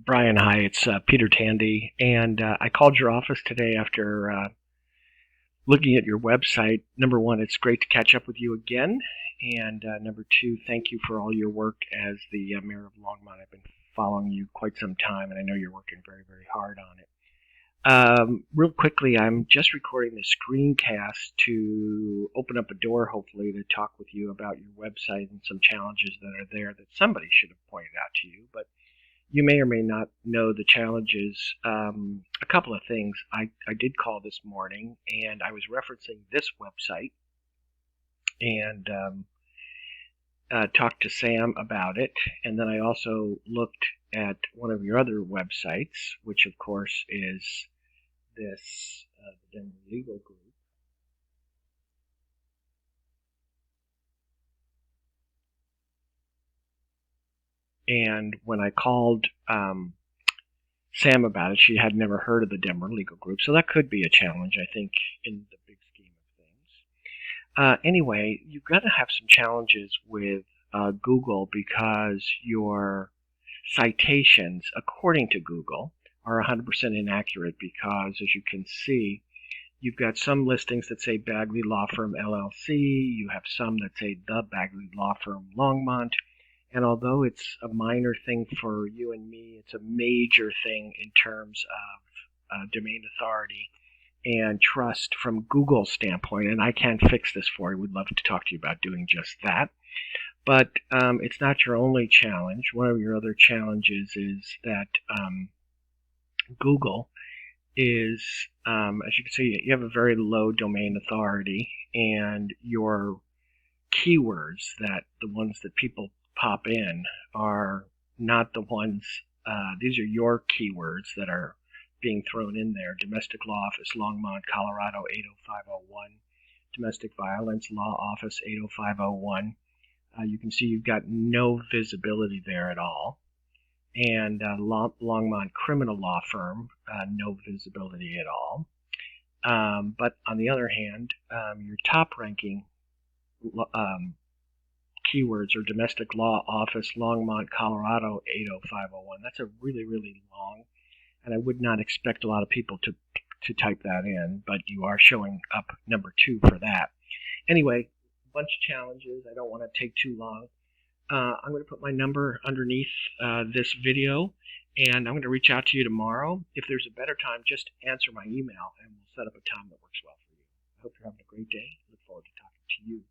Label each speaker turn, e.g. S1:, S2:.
S1: Brian, hi. It's Peter Tandy, and I called your office today after looking at your website. Number one, it's great to catch up with you again, and number two, thank you for all your work as the mayor of Longmont. I've been following you quite some time, and I know you're working very, very hard on it. Real quickly, I'm just recording the screencast to open up a door, hopefully, to talk with you about your website and some challenges that are there that somebody should have pointed out to you, but you may or may not know the challenges. A couple of things. I did call this morning, and I was referencing this website and talked to Sam about it. And then I also looked at one of your other websites, which of course is this the Denver Legal Group. And when I called Sam about it, she had never heard of the Denver Legal Group, so that could be a challenge, I think, in the big scheme of things. Anyway, you've got to have some challenges with Google because your citations, according to Google, are 100% inaccurate because, as you can see, you've got some listings that say Bagley Law Firm LLC, you have some that say The Bagley Law Firm Longmont, and although it's a minor thing for you and me, it's a major thing in terms of domain authority and trust from Google's standpoint. And I can't fix this for you. We'd love to talk to you about doing just that. But it's not your only challenge. One of your other challenges is that Google is, as you can see, you have a very low domain authority, and your keywords, that the ones that people pop in, are not the ones. These are your keywords that are being thrown in there. Domestic Law Office, Longmont, Colorado 80501. Domestic Violence Law Office 80501. You can see you've got no visibility there at all. And Longmont Criminal Law Firm, no visibility at all. But on the other hand, your top ranking keywords are Domestic Law Office, Longmont, Colorado 80501. That's a really, really long, and I would not expect a lot of people to type that in, but you are showing up number 2 for that. Anyway, a bunch of challenges. I don't want to take too long. I'm going to put my number underneath this video, and I'm going to reach out to you tomorrow. If there's a better time, just answer my email, and we'll set up a time that works well for you. I hope you're having a great day. Look forward to talking to you.